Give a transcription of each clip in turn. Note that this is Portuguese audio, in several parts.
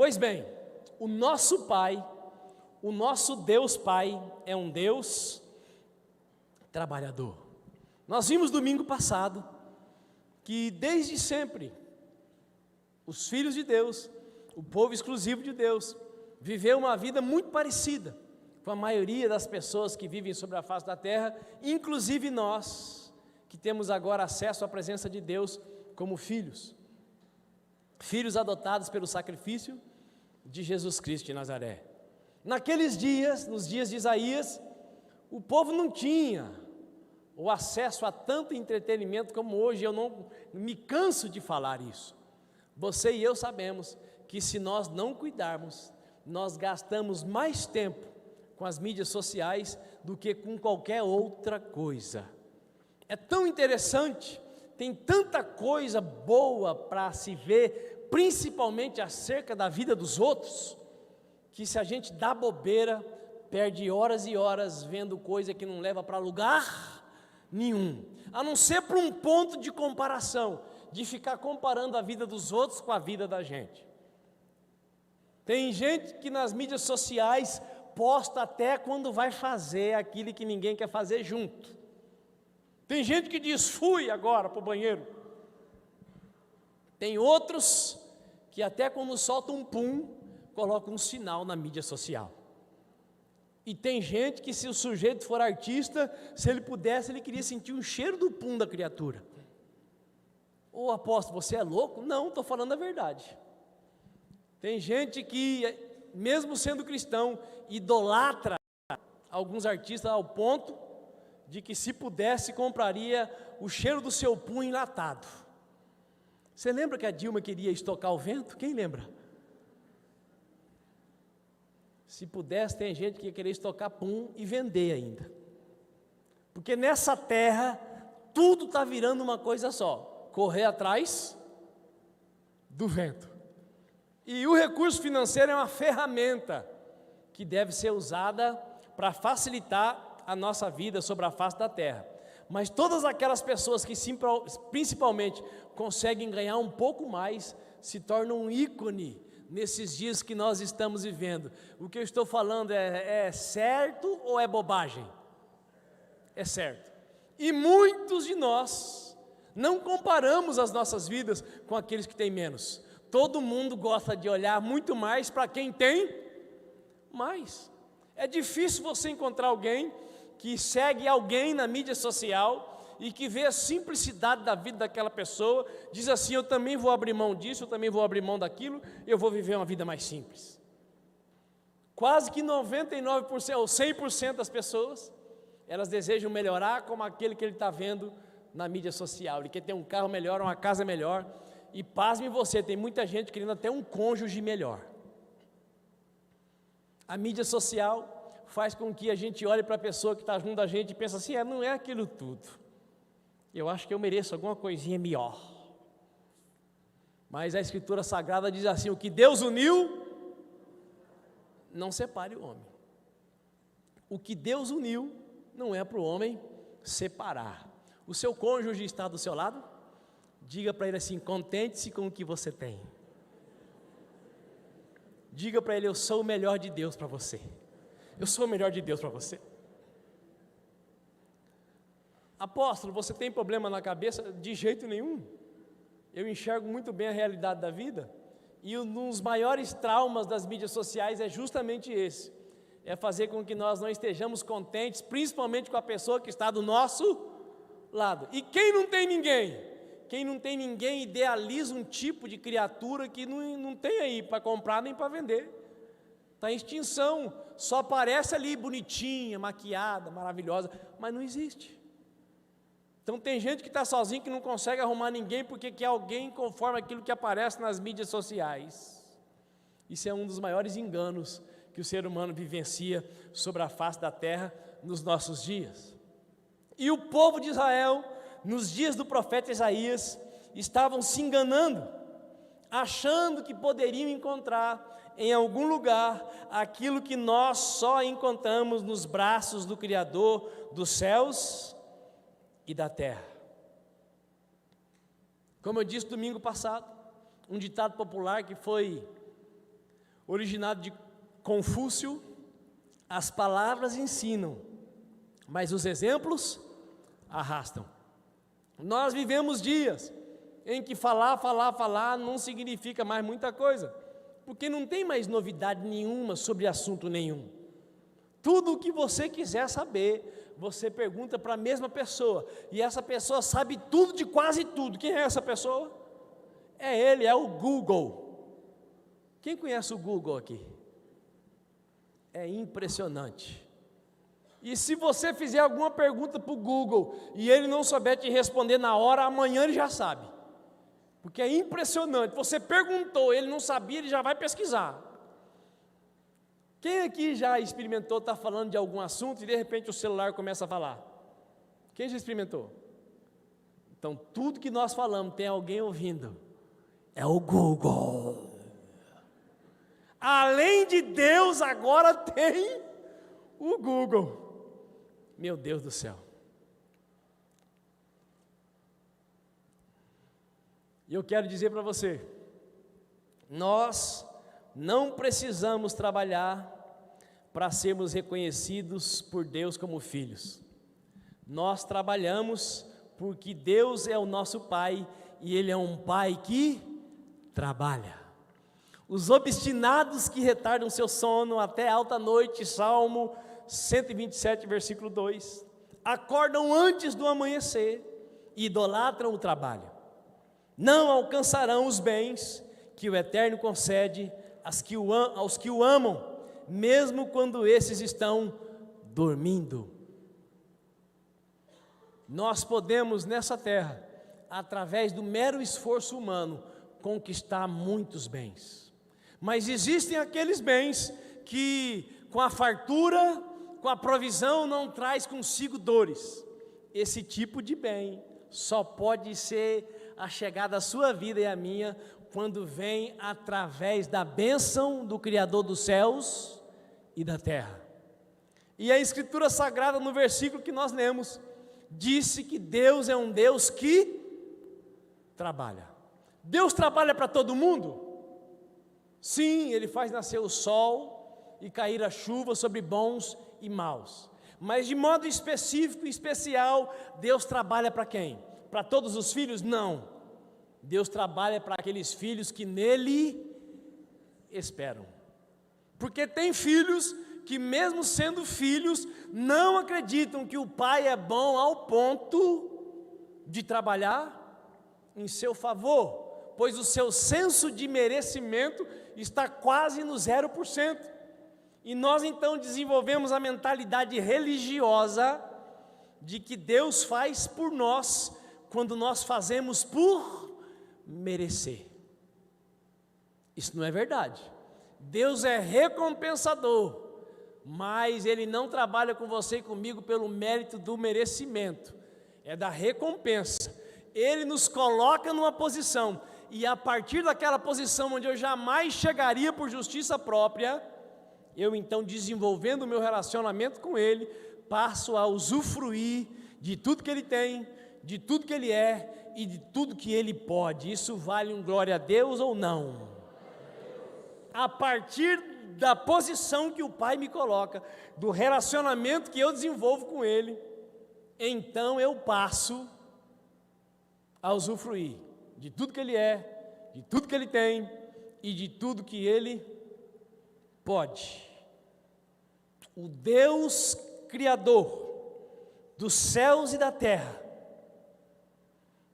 Pois bem, o nosso Pai, o nosso Deus Pai é um Deus trabalhador. Nós vimos domingo passado que desde sempre os filhos de Deus, o povo exclusivo de Deus, viveu uma vida muito parecida com a maioria das pessoas que vivem sobre a face da terra, inclusive nós, que temos agora acesso à presença de Deus como filhos adotados pelo sacrifício de Jesus Cristo de Nazaré. Naqueles dias, nos dias de Isaías, o povo não tinha o acesso a tanto entretenimento como hoje. Eu não me canso de falar isso. Você e eu sabemos que se nós não cuidarmos, nós gastamos mais tempo com as mídias sociais do que com qualquer outra coisa. É tão interessante, tem tanta coisa boa para se ver, principalmente acerca da vida dos outros, que se a gente dá bobeira, perde horas e horas vendo coisa que não leva para lugar nenhum, a não ser para um ponto de comparação, de ficar comparando a vida dos outros com a vida da gente. Tem gente que nas mídias sociais posta até quando vai fazer aquilo que ninguém quer fazer junto. Tem gente que diz, fui agora para o banheiro. Tem outros que até quando solta um pum, coloca um sinal na mídia social. E tem gente que se o sujeito for artista, se ele pudesse, ele queria sentir o cheiro do pum da criatura. Ô apóstolo, você é louco? Não, estou falando a verdade. Tem gente que, mesmo sendo cristão, idolatra alguns artistas ao ponto de que, se pudesse, compraria o cheiro do seu pum enlatado. Você lembra que a Dilma queria estocar o vento? Quem lembra? Se pudesse, tem gente que ia querer estocar pum e vender ainda. Porque nessa terra, tudo está virando uma coisa só: correr atrás do vento. E o recurso financeiro é uma ferramenta que deve ser usada para facilitar a nossa vida sobre a face da terra. Mas todas aquelas pessoas que principalmente conseguem ganhar um pouco mais, se tornam um ícone nesses dias que nós estamos vivendo. O que eu estou falando é certo ou é bobagem? É certo. E muitos de nós não comparamos as nossas vidas com aqueles que têm menos. Todo mundo gosta de olhar muito mais para quem tem mais. É difícil você encontrar alguém que segue alguém na mídia social e que vê a simplicidade da vida daquela pessoa, diz assim, eu também vou abrir mão disso, eu também vou abrir mão daquilo, eu vou viver uma vida mais simples. Quase que 99% ou 100% das pessoas, elas desejam melhorar como aquele que ele está vendo na mídia social. Ele quer ter um carro melhor, uma casa melhor, e pasme você, tem muita gente querendo até um cônjuge melhor. A mídia social faz com que a gente olhe para a pessoa que está junto da gente e pense assim, não é aquilo tudo. Eu acho que eu mereço alguma coisinha melhor. Mas a Escritura Sagrada diz assim, o que Deus uniu, não separe o homem. O que Deus uniu, não é para o homem separar. O seu cônjuge está do seu lado? Diga para ele assim, contente-se com o que você tem. Diga para ele, eu sou o melhor de Deus para você. Eu sou o melhor de Deus para você. Apóstolo, você tem problema na cabeça? De jeito nenhum. Eu enxergo muito bem a realidade da vida. E um dos maiores traumas das mídias sociais é justamente esse. É fazer com que nós não estejamos contentes, principalmente com a pessoa que está do nosso lado. E quem não tem ninguém? Quem não tem ninguém idealiza um tipo de criatura que não tem aí para comprar nem para vender. Está em extinção, só aparece ali bonitinha, maquiada, maravilhosa, mas não existe. Então tem gente que está sozinho que não consegue arrumar ninguém porque quer alguém conforme aquilo que aparece nas mídias sociais. Isso é um dos maiores enganos que o ser humano vivencia sobre a face da terra nos nossos dias. E o povo de Israel, nos dias do profeta Isaías, estavam se enganando, achando que poderiam encontrar em algum lugar aquilo que nós só encontramos nos braços do Criador dos céus e da terra. Como eu disse domingo passado, um ditado popular que foi originado de Confúcio, as palavras ensinam, mas os exemplos arrastam. Nós vivemos dias em que falar não significa mais muita coisa, porque não tem mais novidade nenhuma sobre assunto nenhum. Tudo o que você quiser saber, você pergunta para a mesma pessoa, e essa pessoa sabe tudo de quase tudo. Quem é essa pessoa? É ele, é o Google. Quem conhece o Google aqui? É impressionante. E se você fizer alguma pergunta para o Google e ele não souber te responder na hora, amanhã ele já sabe. Porque é impressionante. Você perguntou, ele não sabia, ele já vai pesquisar. Quem aqui já experimentou estar falando de algum assunto e de repente o celular começa a falar? Quem já experimentou? Então, tudo que nós falamos tem alguém ouvindo. É o Google. Além de Deus, agora tem o Google. Meu Deus do céu. E eu quero dizer para você, nós não precisamos trabalhar para sermos reconhecidos por Deus como filhos. Nós trabalhamos porque Deus é o nosso Pai e Ele é um Pai que trabalha. Os obstinados que retardam seu sono até alta noite, Salmo 127, versículo 2, acordam antes do amanhecer e idolatram o trabalho. Não alcançarão os bens que o Eterno concede aos que o amam, mesmo quando esses estão dormindo. Nós podemos nessa terra, através do mero esforço humano, conquistar muitos bens. Mas existem aqueles bens que, com a fartura, com a provisão, não traz consigo dores. Esse tipo de bem só pode ser achegado à sua vida e à minha quando vem através da bênção do Criador dos céus e da terra. E a Escritura Sagrada, no versículo que nós lemos, disse que Deus é um Deus que trabalha. Deus trabalha para todo mundo? Sim, Ele faz nascer o sol e cair a chuva sobre bons e maus. Mas de modo específico e especial, Deus trabalha para quem? Para todos os filhos? Não. Deus trabalha para aqueles filhos que nele esperam. Porque tem filhos que, mesmo sendo filhos, não acreditam que o pai é bom ao ponto de trabalhar em seu favor, pois o seu senso de merecimento está quase no 0%. E nós então desenvolvemos a mentalidade religiosa de que Deus faz por nós quando nós fazemos por merecer. Isso não é verdade. Deus é recompensador, mas Ele não trabalha com você e comigo pelo mérito do merecimento, é da recompensa. Ele nos coloca numa posição, e a partir daquela posição onde eu jamais chegaria por justiça própria, eu então, desenvolvendo o meu relacionamento com Ele, passo a usufruir de tudo que Ele tem, de tudo que Ele é e de tudo que Ele pode. Isso vale um glória a Deus ou não? A partir da posição que o Pai me coloca, do relacionamento que eu desenvolvo com Ele, então eu passo a usufruir de tudo que Ele é, de tudo que Ele tem e de tudo que Ele pode. O Deus Criador dos céus e da terra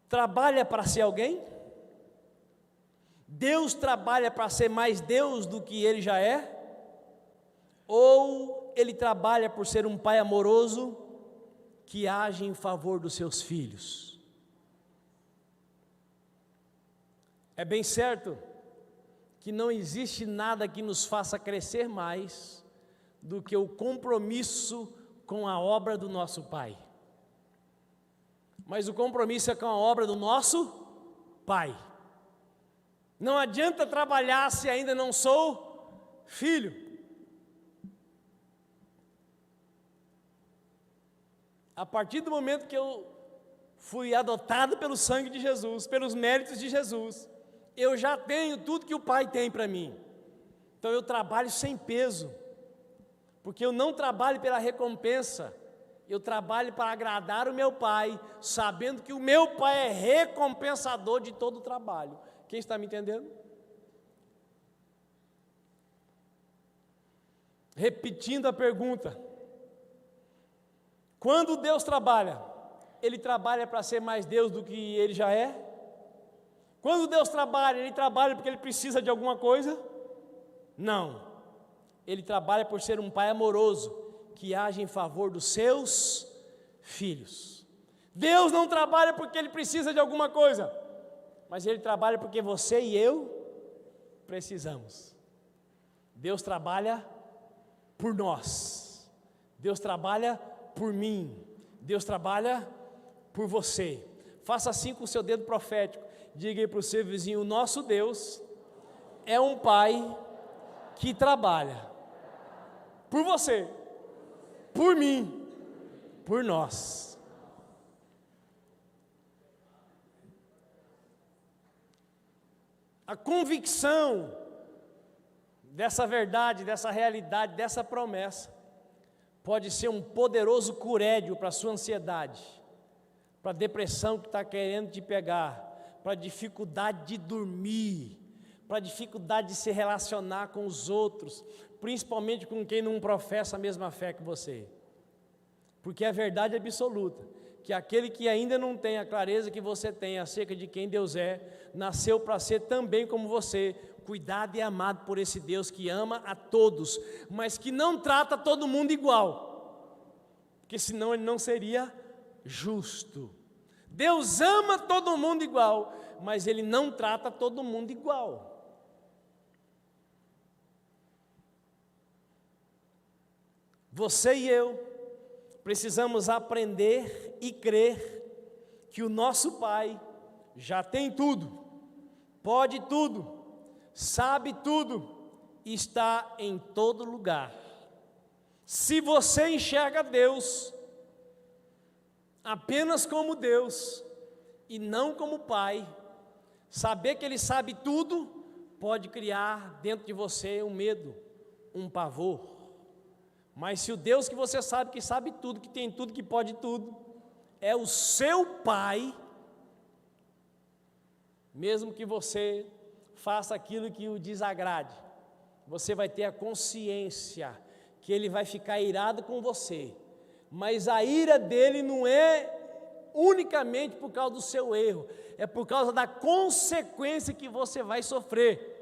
trabalha para ser alguém? Deus trabalha para ser mais Deus do que Ele já é? Ou Ele trabalha por ser um Pai amoroso que age em favor dos seus filhos? É bem certo que não existe nada que nos faça crescer mais do que o compromisso com a obra do nosso Pai. Mas o compromisso é com a obra do nosso Pai. Não adianta trabalhar se ainda não sou filho. A partir do momento que eu fui adotado pelo sangue de Jesus, pelos méritos de Jesus, eu já tenho tudo que o Pai tem para mim. Então eu trabalho sem peso, porque eu não trabalho pela recompensa, eu trabalho para agradar o meu Pai, sabendo que o meu Pai é recompensador de todo o trabalho. Quem está me entendendo? Repetindo a pergunta: quando Deus trabalha, Ele trabalha para ser mais Deus do que Ele já é? Quando Deus trabalha, Ele trabalha porque Ele precisa de alguma coisa? Não. Ele trabalha por ser um Pai amoroso, que age em favor dos seus filhos. Deus não trabalha porque Ele precisa de alguma coisa, mas Ele trabalha porque você e eu precisamos. Deus trabalha por nós, Deus trabalha por mim, Deus trabalha por você. Faça assim com o seu dedo profético, diga aí para o seu vizinho: o nosso Deus é um Pai que trabalha por você, por mim, por nós. A convicção dessa verdade, dessa realidade, dessa promessa, pode ser um poderoso curédio para a sua ansiedade, para a depressão que está querendo te pegar, para a dificuldade de dormir, para a dificuldade de se relacionar com os outros, principalmente com quem não professa a mesma fé que você. Porque a verdade absoluta, que aquele que ainda não tem a clareza que você tem acerca de quem Deus é, nasceu para ser também como você, cuidado e amado por esse Deus que ama a todos, mas que não trata todo mundo igual, porque senão Ele não seria justo. Deus ama todo mundo igual, mas Ele não trata todo mundo igual. Você e eu precisamos aprender e crer que o nosso Pai já tem tudo, pode tudo, sabe tudo, está em todo lugar. Se você enxerga Deus apenas como Deus e não como Pai, saber que Ele sabe tudo pode criar dentro de você um medo, um pavor. Mas se o Deus que você sabe que sabe tudo, que tem tudo, que pode tudo, é o seu Pai, mesmo que você faça aquilo que o desagrade, você vai ter a consciência que Ele vai ficar irado com você, mas a ira dele não é unicamente por causa do seu erro, é por causa da consequência que você vai sofrer.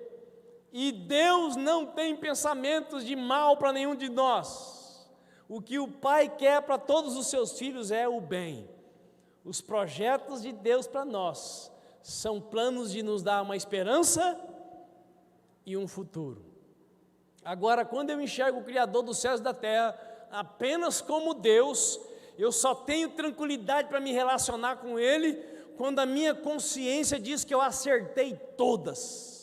E Deus não tem pensamentos de mal para nenhum de nós. O que o Pai quer para todos os seus filhos é o bem. Os projetos de Deus para nós são planos de nos dar uma esperança e um futuro. Agora, quando eu enxergo o Criador dos céus e da terra apenas como Deus, eu só tenho tranquilidade para me relacionar com Ele quando a minha consciência diz que eu acertei todas.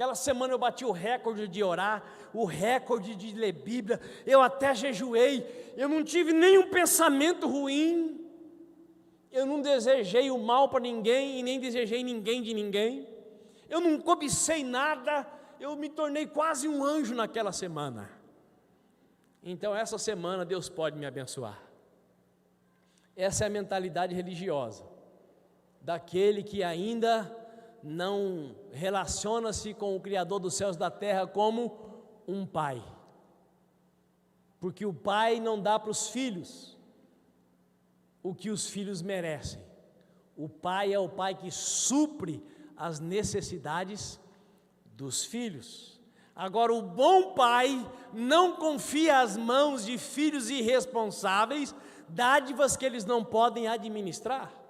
Aquela semana eu bati o recorde de orar, o recorde de ler Bíblia, eu até jejuei, eu não tive nenhum pensamento ruim, eu não desejei o mal para ninguém e nem desejei ninguém de ninguém, eu não cobicei nada, eu me tornei quase um anjo naquela semana. Então essa semana Deus pode me abençoar. Essa é a mentalidade religiosa daquele que ainda não relaciona-se com o Criador dos céus e da terra como um pai, porque o pai não dá para os filhos o que os filhos merecem. O pai é o pai que supre as necessidades dos filhos. Agora, o bom pai não confia às mãos de filhos irresponsáveis dádivas que eles não podem administrar.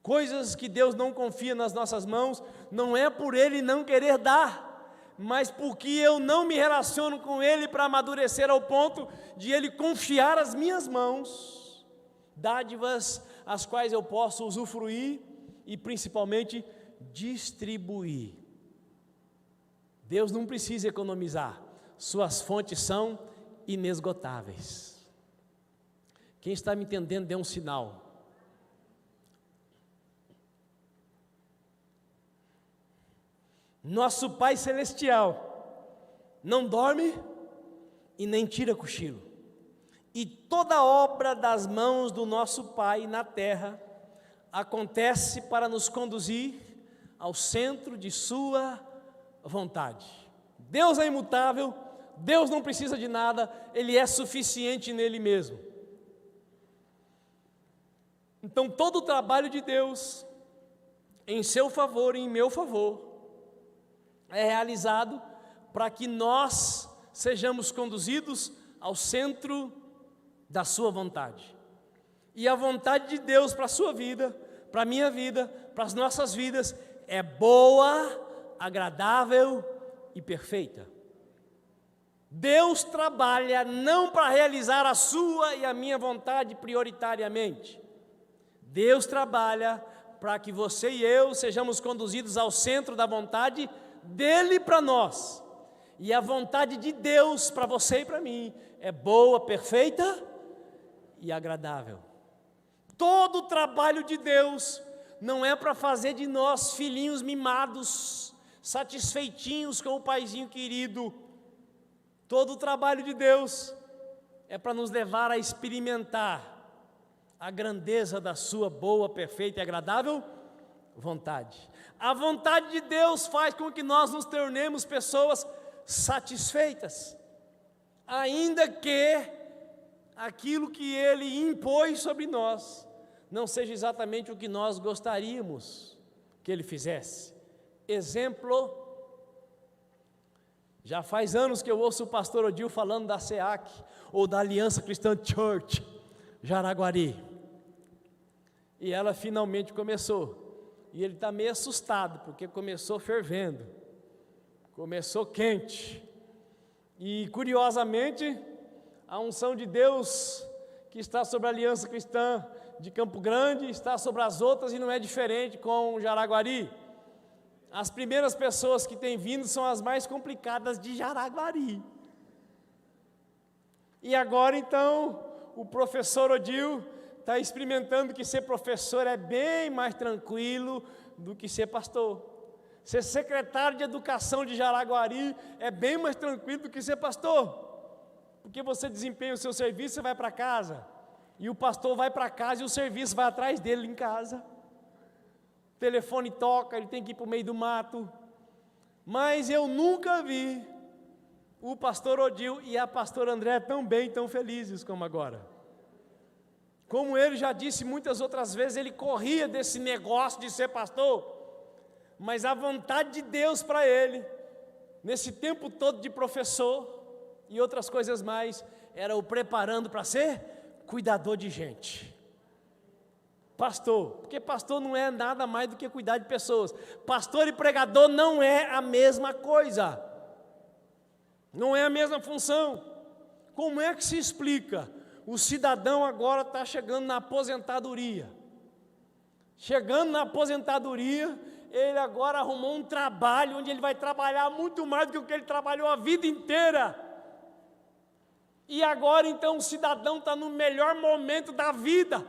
Coisas que Deus não confia nas nossas mãos, não é por Ele não querer dar, mas porque eu não me relaciono com Ele para amadurecer ao ponto de Ele confiar às minhas mãos dádivas as quais eu posso usufruir e principalmente distribuir. Deus não precisa economizar, suas fontes são inesgotáveis. Quem está me entendendo, dê um sinal. Nosso Pai Celestial não dorme e nem tira cochilo. E toda obra das mãos do nosso Pai na terra acontece para nos conduzir ao centro de sua vontade. Deus é imutável, Deus não precisa de nada, Ele é suficiente nele mesmo. Então todo o trabalho de Deus em seu favor e em meu favor é realizado para que nós sejamos conduzidos ao centro da sua vontade. E a vontade de Deus para a sua vida, para a minha vida, para as nossas vidas, é boa, agradável e perfeita. Deus trabalha não para realizar a sua e a minha vontade prioritariamente. Deus trabalha para que você e eu sejamos conduzidos ao centro da vontade dele para nós. E a vontade de Deus para você e para mim é boa, perfeita e agradável. Todo o trabalho de Deus não é para fazer de nós filhinhos mimados, satisfeitinhos com o paizinho querido. Todo o trabalho de Deus é para nos levar a experimentar a grandeza da sua boa, perfeita e agradável vontade. A vontade de Deus faz com que nós nos tornemos pessoas satisfeitas, ainda que aquilo que Ele impôs sobre nós não seja exatamente o que nós gostaríamos que Ele fizesse. Exemplo, já faz anos que eu ouço o pastor Odil falando da SEAC, ou da Aliança Cristã Church, Jaraguari, e ela finalmente começou, e ele está meio assustado, porque começou fervendo, começou quente, e curiosamente, a unção de Deus que está sobre a Aliança Cristã de Campo Grande está sobre as outras e não é diferente com Jaraguari. As primeiras pessoas que têm vindo são as mais complicadas de Jaraguari. E agora então, o professor Odil está experimentando que ser professor é bem mais tranquilo do que ser pastor. Ser secretário de educação de Jaraguari é bem mais tranquilo do que ser pastor. Porque você desempenha o seu serviço e vai para casa. E o pastor vai para casa e o serviço vai atrás dele em casa. O telefone toca, ele tem que ir para o meio do mato. Mas eu nunca vi o pastor Odil e a pastora André tão bem, tão felizes como agora. Como ele já disse muitas outras vezes, ele corria desse negócio de ser pastor. Mas a vontade de Deus para ele, nesse tempo todo de professor e outras coisas mais, era o preparando para ser cuidador de gente. Pastor, porque pastor não é nada mais do que cuidar de pessoas. Pastor e pregador não é a mesma coisa. Não é a mesma função. Como é que se explica? O cidadão agora está chegando na aposentadoria. Chegando na aposentadoria, ele agora arrumou um trabalho onde ele vai trabalhar muito mais do que o que ele trabalhou a vida inteira. E agora então o cidadão está no melhor momento da vida.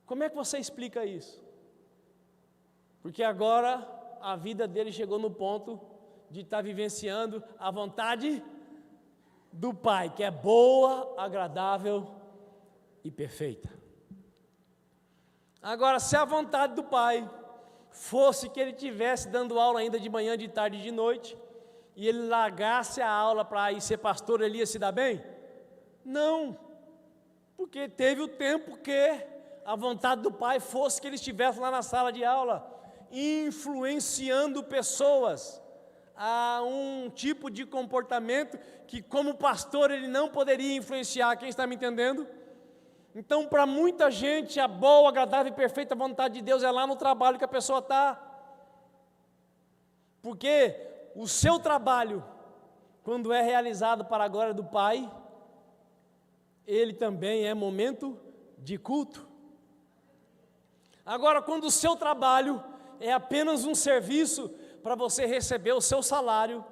Como é que você explica isso? Porque agora a vida dele chegou no ponto de estar vivenciando a vontade do Pai, que é boa, agradável e perfeita. Agora, se a vontade do Pai fosse que ele estivesse dando aula ainda de manhã, de tarde e de noite, e ele largasse a aula para ir ser pastor, ele ia se dar bem? Não, porque teve o tempo que a vontade do Pai fosse que ele estivesse lá na sala de aula, influenciando pessoas a um tipo de comportamento que, como pastor, ele não poderia influenciar. Quem está me entendendo? Então, para muita gente, a boa, agradável e perfeita vontade de Deus é lá no trabalho que a pessoa está. Porque o seu trabalho, quando é realizado para a glória do Pai, ele também é momento de culto. Agora, quando o seu trabalho é apenas um serviço para você receber o seu salário,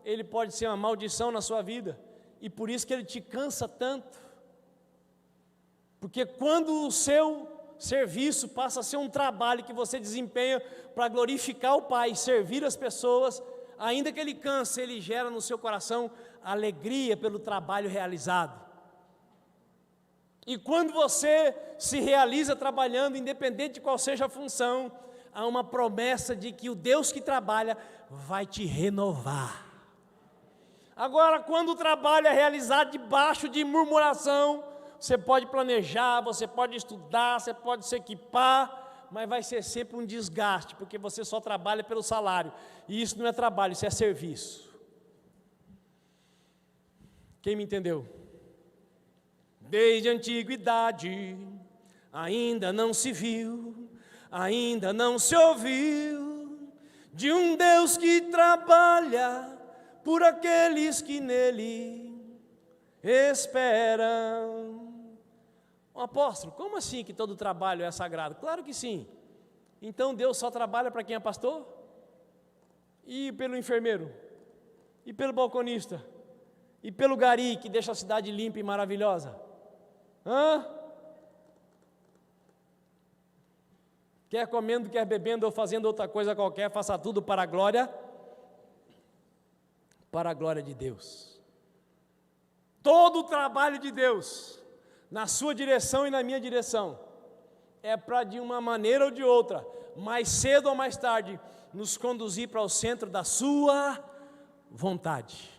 ele pode ser uma maldição na sua vida, e por isso que ele te cansa tanto. Porque quando o seu serviço passa a ser um trabalho que você desempenha para glorificar o Pai, servir as pessoas, ainda que ele canse, ele gera no seu coração alegria pelo trabalho realizado. E quando você se realiza trabalhando, independente de qual seja a função, há uma promessa de que o Deus que trabalha vai te renovar. Agora, quando o trabalho é realizado debaixo de murmuração, você pode planejar, você pode estudar, você pode se equipar, mas vai ser sempre um desgaste, porque você só trabalha pelo salário. E isso não é trabalho, isso é serviço. Quem me entendeu? Desde a antiguidade, ainda não se viu, ainda não se ouviu, de um Deus que trabalha por aqueles que nele esperam. Apóstolo, como assim que todo trabalho é sagrado? Claro que sim. Então Deus só trabalha para quem é pastor? E pelo enfermeiro? E pelo balconista? E pelo gari que deixa a cidade limpa e maravilhosa? Quer comendo, quer bebendo ou fazendo outra coisa qualquer, faça tudo para a glória de Deus. Todo o trabalho de Deus, na sua direção e na minha direção, é para de uma maneira ou de outra, mais cedo ou mais tarde, nos conduzir para o centro da sua vontade.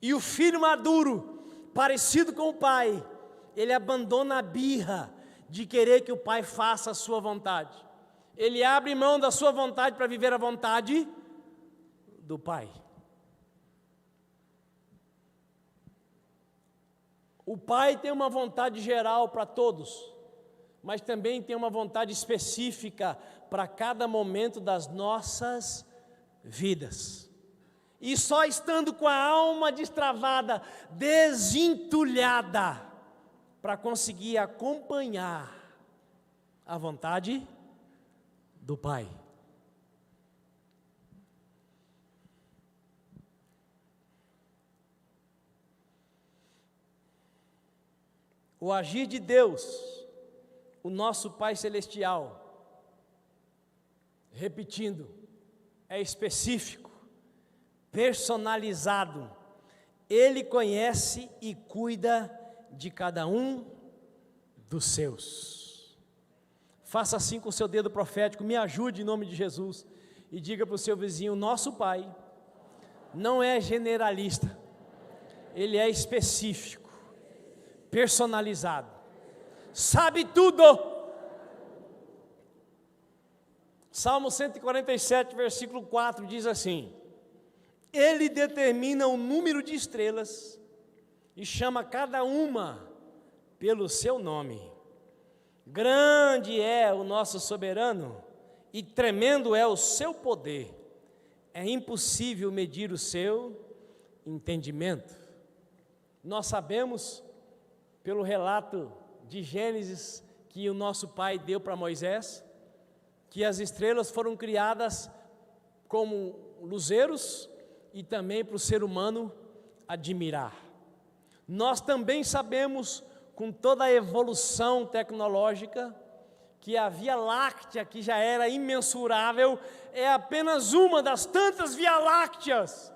E o filho maduro, parecido com o pai, ele abandona a birra de querer que o pai faça a sua vontade. Ele abre mão da sua vontade para viver a vontade do pai. O pai tem uma vontade geral para todos, mas também tem uma vontade específica para cada momento das nossas vidas. E só estando com a alma destravada, desentulhada, para conseguir acompanhar a vontade do Pai. O agir de Deus, o nosso Pai Celestial, repetindo, é específico, personalizado. Ele conhece e cuida de cada um dos seus. Faça assim com o seu dedo profético, me ajude em nome de Jesus, e diga para o seu vizinho: nosso Pai não é generalista, Ele é específico, personalizado, sabe tudo. Salmo 147, versículo 4 diz assim: Ele determina o número de estrelas e chama cada uma pelo seu nome. Grande é o nosso soberano e tremendo é o seu poder. É impossível medir o seu entendimento. Nós sabemos, pelo relato de Gênesis que o nosso pai deu para Moisés, que as estrelas foram criadas como luzeiros e também para o ser humano admirar. Nós também sabemos, com toda a evolução tecnológica, que a Via Láctea, que já era imensurável, é apenas uma das tantas Via Lácteas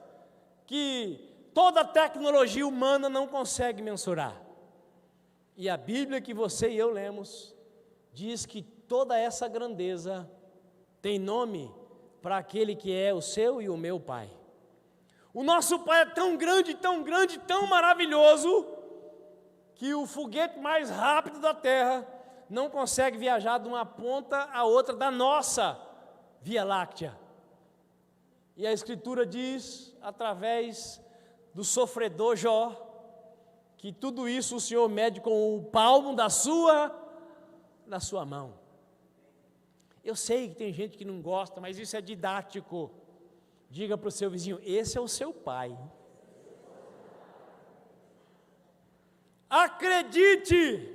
que toda a tecnologia humana não consegue mensurar. E a Bíblia que você e eu lemos diz que toda essa grandeza tem nome para aquele que é o seu e o meu Pai. O nosso Pai é tão grande, tão maravilhoso, que o foguete mais rápido da Terra não consegue viajar de uma ponta a outra da nossa Via Láctea. E a Escritura diz, através do sofredor Jó, que tudo isso o Senhor mede com o palmo da sua mão. Eu sei que tem gente que não gosta, mas isso é didático. Diga para o seu vizinho: esse é o seu pai. Acredite,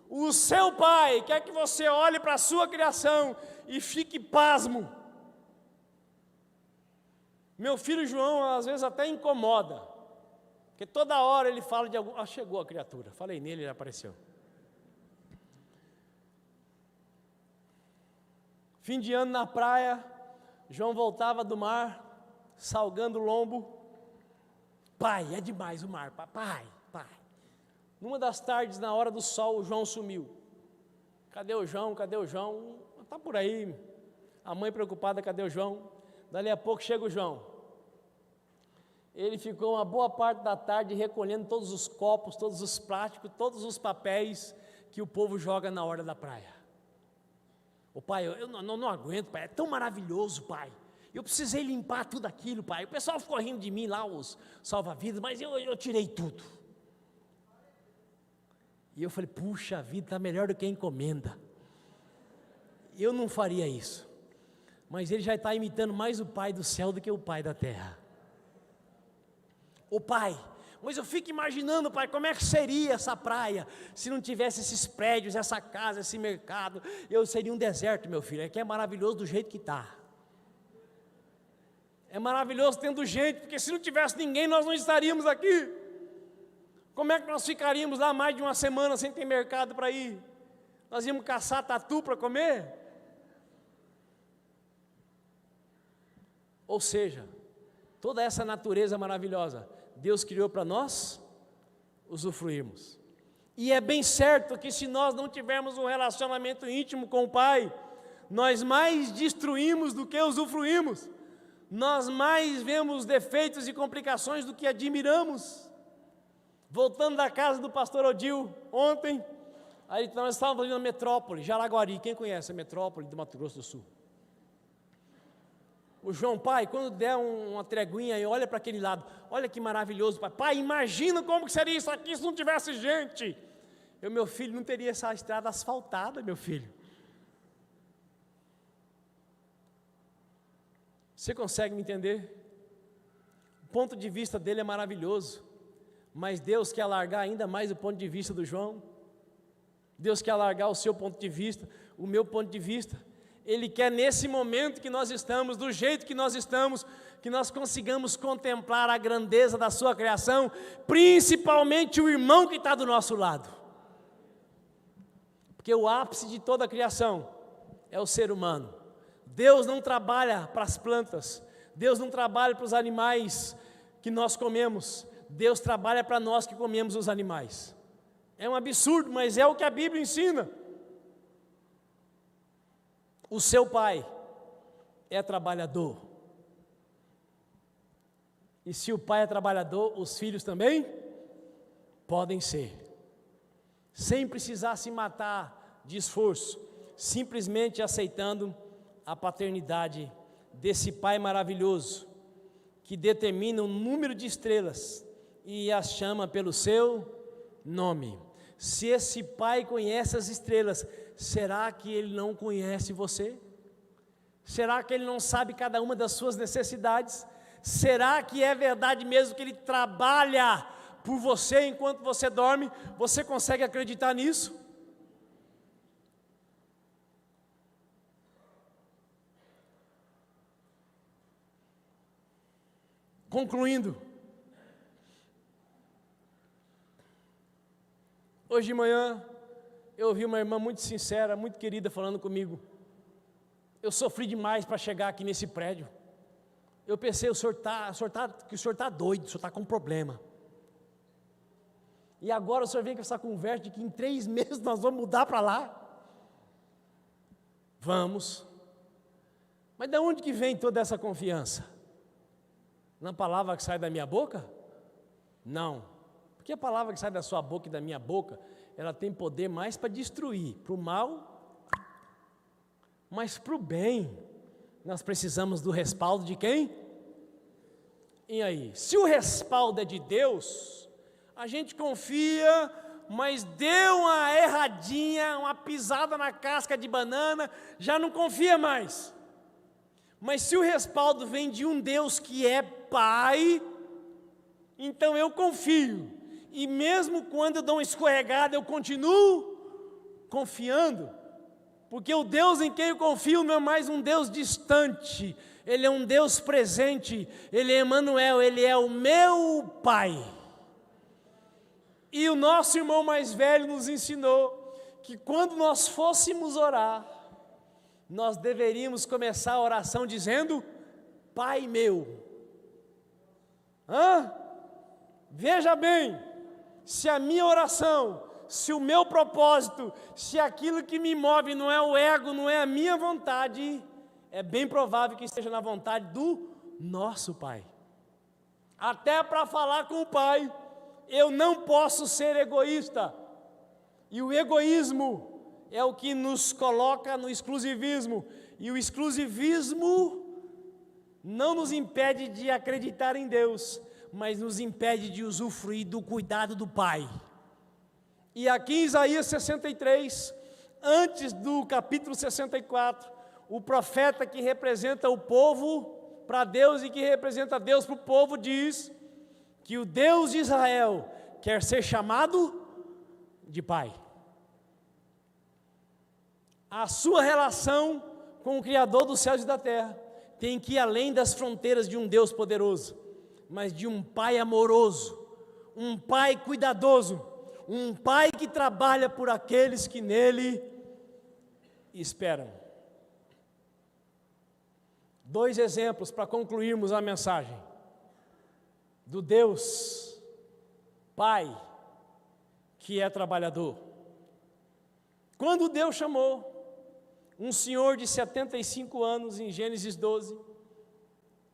o seu pai quer que você olhe para a sua criação e fique pasmo. Meu filho João às vezes até incomoda, porque toda hora ele fala de algum... chegou a criatura, falei nele, ele apareceu. Fim de ano na praia, João voltava do mar, salgando o lombo. Pai, é demais o mar, pai. Numa das tardes, na hora do sol, o João sumiu. Cadê o João? Está por aí. A mãe preocupada, cadê o João? Dali a pouco chega o João. Ele ficou uma boa parte da tarde recolhendo todos os copos, todos os plásticos, todos os papéis que o povo joga na hora da praia. O pai, eu não aguento, pai, é tão maravilhoso, pai. Eu precisei limpar tudo aquilo, pai. O pessoal ficou rindo de mim lá, os salva-vidas, mas eu tirei tudo. E eu falei, puxa vida, está melhor do que a encomenda. Eu não faria isso. Mas ele já está imitando mais o pai do céu do que o pai da terra. O pai, mas eu fico imaginando, pai, como é que seria essa praia, se não tivesse esses prédios, essa casa, esse mercado, eu seria um deserto, meu filho, é que é maravilhoso do jeito que está. É maravilhoso tendo gente, porque se não tivesse ninguém, nós não estaríamos aqui. Como é que nós ficaríamos lá mais de uma semana sem ter mercado para ir? Nós íamos caçar tatu para comer? Ou seja, toda essa natureza maravilhosa, Deus criou para nós usufruirmos. E é bem certo que se nós não tivermos um relacionamento íntimo com o Pai, nós mais destruímos do que usufruímos. Nós mais vemos defeitos e complicações do que admiramos. Voltando da casa do pastor Odil, ontem, aí nós estávamos ali na metrópole, Jaraguari. Quem conhece a metrópole do Mato Grosso do Sul? O João, pai, quando der uma treguinha aí, olha para aquele lado, olha que maravilhoso, pai. Pai, imagina como que seria isso aqui se não tivesse gente. Meu filho, não teria essa estrada asfaltada, meu filho. Você consegue me entender? O ponto de vista dele é maravilhoso, mas Deus quer alargar ainda mais o ponto de vista do João. Deus quer alargar o seu ponto de vista, o meu ponto de vista. Ele quer nesse momento que nós estamos, do jeito que nós estamos, que nós consigamos contemplar a grandeza da sua criação, principalmente o irmão que está do nosso lado. Porque o ápice de toda a criação é o ser humano. Deus não trabalha para as plantas, Deus não trabalha para os animais que nós comemos, Deus trabalha para nós que comemos os animais. É um absurdo, mas é o que a Bíblia ensina. O seu pai é trabalhador. E se o pai é trabalhador, os filhos também podem ser. Sem precisar se matar de esforço, simplesmente aceitando a paternidade desse pai maravilhoso, que determina o número de estrelas e as chama pelo seu nome. Se esse pai conhece as estrelas, será que ele não conhece você? Será que ele não sabe cada uma das suas necessidades? Será que é verdade mesmo que ele trabalha por você enquanto você dorme? Você consegue acreditar nisso? Concluindo, hoje de manhã eu ouvi uma irmã muito sincera, muito querida falando comigo. Eu sofri demais para chegar aqui nesse prédio. Eu pensei, que o senhor está doido, o senhor está com um problema. E agora o senhor vem com essa conversa de que em 3 meses nós vamos mudar para lá. Vamos. Mas de onde que vem toda essa confiança? Na palavra que sai da minha boca? Não. Porque a palavra que sai da sua boca e da minha boca, ela tem poder mais para destruir, para o mal, mas para o bem. Nós precisamos do respaldo de quem? E aí? Se o respaldo é de Deus, a gente confia, mas deu uma erradinha, uma pisada na casca de banana, já não confia mais. Mas se o respaldo vem de um Deus que é Pai, então eu confio. E mesmo quando eu dou uma escorregada, eu continuo confiando. Porque o Deus em quem eu confio não é mais um Deus distante. Ele é um Deus presente. Ele é Emanuel, Ele é o meu Pai. E o nosso irmão mais velho nos ensinou que quando nós fôssemos orar, nós deveríamos começar a oração dizendo: Pai meu. Veja bem, se a minha oração, se o meu propósito, se aquilo que me move não é o ego, não é a minha vontade, é bem provável que esteja na vontade do nosso Pai. Até para falar com o Pai, eu não posso ser egoísta. E o egoísmo é o que nos coloca no exclusivismo. E o exclusivismo não nos impede de acreditar em Deus, mas nos impede de usufruir do cuidado do Pai. E aqui em Isaías 63, antes do capítulo 64, o profeta que representa o povo para Deus e que representa Deus para o povo diz que o Deus de Israel quer ser chamado de Pai. A sua relação com o Criador dos céus e da terra tem que ir além das fronteiras de um Deus poderoso, mas de um Pai amoroso, um Pai cuidadoso, um Pai que trabalha por aqueles que nele esperam. 2 exemplos para concluirmos a mensagem do Deus Pai que é trabalhador. Quando Deus chamou um senhor de 75 anos em Gênesis 12,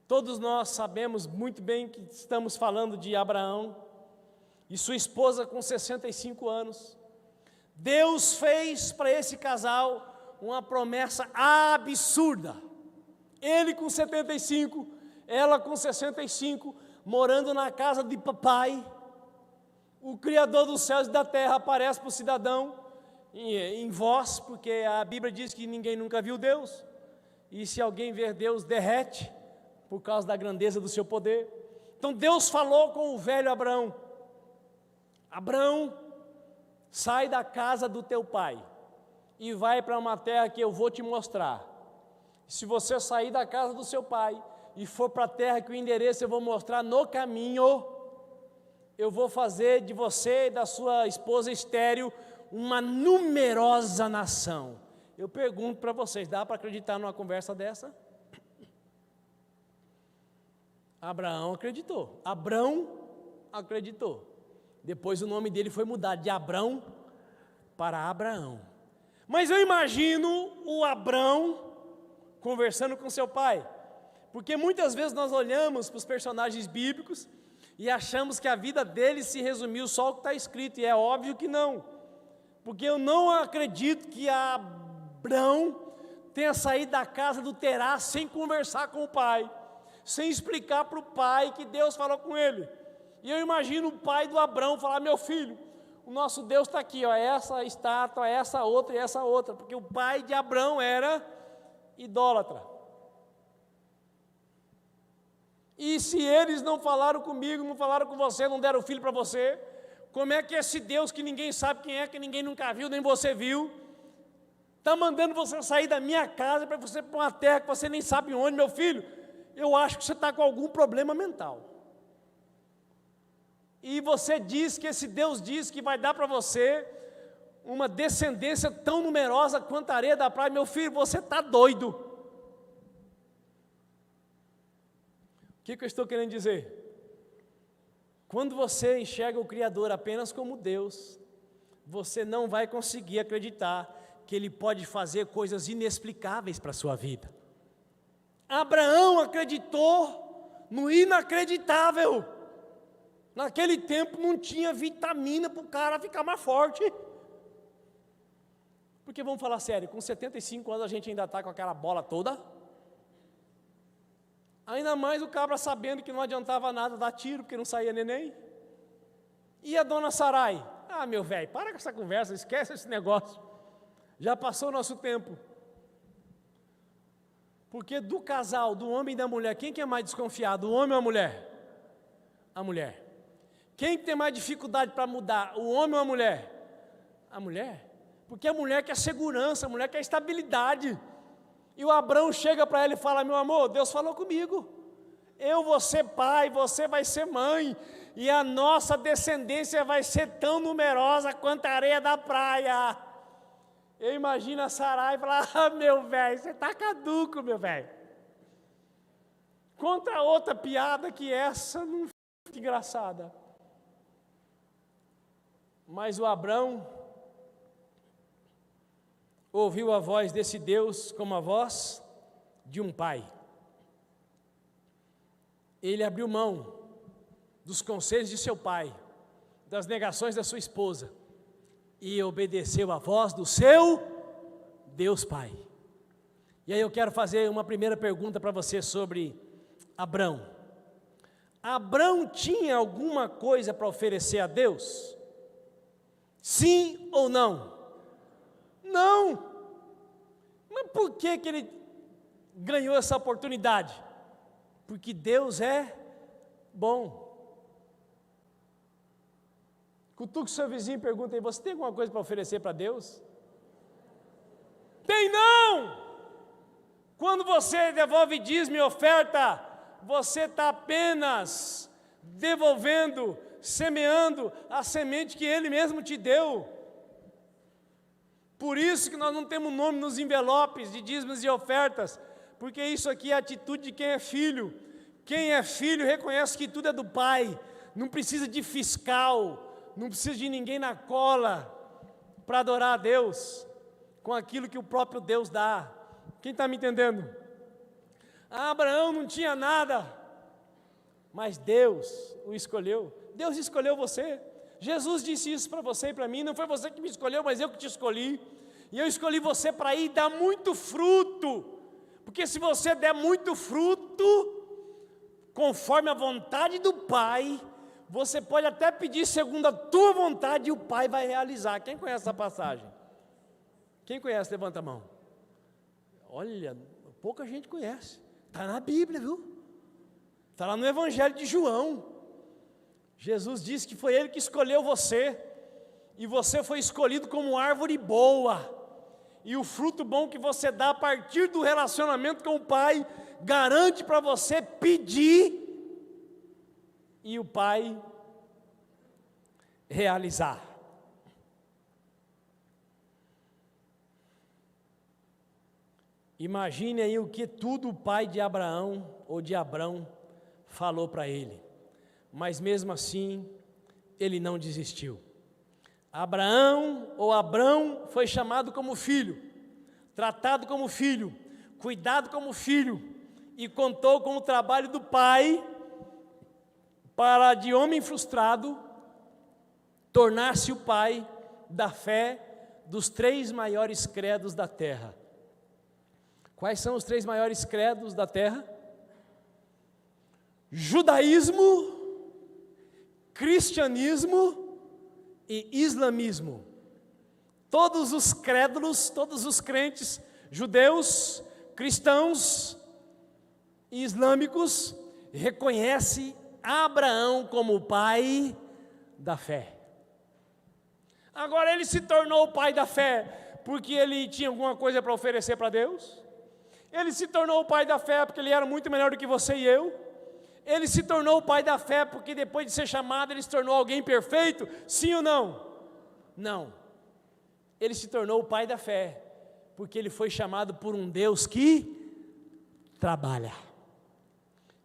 todos nós sabemos muito bem que estamos falando de Abraão e sua esposa com 65 anos. Deus fez para esse casal uma promessa absurda. Ele com 75, ela com 65, morando na casa de papai. O Criador dos céus e da terra aparece para o cidadão em voz, porque a Bíblia diz que ninguém nunca viu Deus. E se alguém ver Deus, derrete por causa da grandeza do seu poder. Então Deus falou com o velho Abraão: Abraão, sai da casa do teu pai e vai para uma terra que eu vou te mostrar. Se você sair da casa do seu pai e for para a terra que o endereço eu vou mostrar no caminho, eu vou fazer de você e da sua esposa estéril uma numerosa nação. Eu pergunto para vocês, dá para acreditar numa conversa dessa? Abraão acreditou. Abrão acreditou. Depois o nome dele foi mudado de Abrão para Abraão. Mas eu imagino o Abrão conversando com seu pai, porque muitas vezes nós olhamos para os personagens bíblicos e achamos que a vida deles se resumiu só ao que está escrito, e é óbvio que não, porque eu não acredito que Abrão tenha saído da casa do Terá sem conversar com o pai, sem explicar para o pai que Deus falou com ele. E eu imagino o pai do Abrão falar: meu filho, o nosso Deus está aqui, ó, essa estátua, essa outra e essa outra, porque o pai de Abrão era idólatra. E se eles não falaram comigo, não falaram com você, não deram filho para você, como é que esse Deus que ninguém sabe quem é, que ninguém nunca viu, nem você viu, está mandando você sair da minha casa para você para uma terra que você nem sabe onde? Meu filho, eu acho que você está com algum problema mental. E você diz que esse Deus diz que vai dar para você uma descendência tão numerosa quanto a areia da praia. Meu filho, você está doido. O que eu estou querendo dizer? Quando você enxerga o Criador apenas como Deus, você não vai conseguir acreditar que Ele pode fazer coisas inexplicáveis para a sua vida. Abraão acreditou no inacreditável. Naquele tempo não tinha vitamina para o cara ficar mais forte. Porque vamos falar sério, com 75 anos a gente ainda está com aquela bola toda. Ainda mais o cabra sabendo que não adiantava nada dar tiro, porque não saía neném. E a dona Sarai? Ah, meu velho, para com essa conversa, esquece esse negócio. Já passou o nosso tempo. Porque do casal, do homem e da mulher, quem que é mais desconfiado, o homem ou a mulher? A mulher. Quem tem mais dificuldade para mudar, o homem ou a mulher? A mulher. Porque a mulher quer segurança, a mulher quer estabilidade. E o Abrão chega para ela e fala: meu amor, Deus falou comigo, eu vou ser pai, você vai ser mãe, e a nossa descendência vai ser tão numerosa quanto a areia da praia. Eu imagino a Sarai falar: ah, meu velho, você está caduco, meu velho. Conta outra piada que essa não fica engraçada. Mas o Abrão ouviu a voz desse Deus como a voz de um pai. Ele abriu mão dos conselhos de seu pai, das negações da sua esposa, e obedeceu à voz do seu Deus Pai. E aí eu quero fazer uma primeira pergunta para você sobre Abrão. Abrão tinha alguma coisa para oferecer a Deus? Sim ou não? Não. Mas por que ele ganhou essa oportunidade? Porque Deus é bom. Cutuque o seu vizinho e pergunta aí: você tem alguma coisa para oferecer para Deus? Tem não! Quando você devolve dízimo e oferta, você está apenas devolvendo, semeando a semente que Ele mesmo te deu. Por isso que nós não temos nome nos envelopes de dízimos e ofertas, porque isso aqui é a atitude de quem é filho. Quem é filho reconhece que tudo é do Pai, não precisa de fiscal, não precisa de ninguém na cola para adorar a Deus com aquilo que o próprio Deus dá. Quem está me entendendo? Abraão não tinha nada, mas Deus o escolheu. Deus escolheu você. Jesus disse isso para você e para mim: não foi você que me escolheu, mas eu que te escolhi. E eu escolhi você para ir dar muito fruto, porque se você der muito fruto, conforme a vontade do Pai, você pode até pedir segundo a tua vontade e o Pai vai realizar. Quem conhece essa passagem? Quem conhece, levanta a mão. Olha, pouca gente conhece. Está na Bíblia, viu? Está lá no Evangelho de João. Jesus disse que foi Ele que escolheu você, e você foi escolhido como árvore boa, e o fruto bom que você dá a partir do relacionamento com o Pai, garante para você pedir, e o Pai realizar. Imagine aí o que tudo o pai de Abraão, ou de Abrão, falou para ele. Mas mesmo assim, ele não desistiu. Abrão foi chamado como filho, tratado como filho, cuidado como filho, e contou com o trabalho do pai, para de homem frustrado, tornar-se o pai da fé dos 3 maiores credos da terra. Quais são os 3 maiores credos da terra? Judaísmo, cristianismo e islamismo. Todos os crédulos, todos os crentes, judeus, cristãos e islâmicos, reconhecem Abraão como o pai da fé. Agora ele se tornou o pai da fé porque ele tinha alguma coisa para oferecer para Deus? Ele se tornou o pai da fé porque ele era muito melhor do que você e eu? Ele se tornou o pai da fé porque depois de ser chamado ele se tornou alguém perfeito? Sim ou não? Não. Ele se tornou o pai da fé porque ele foi chamado por um Deus que trabalha,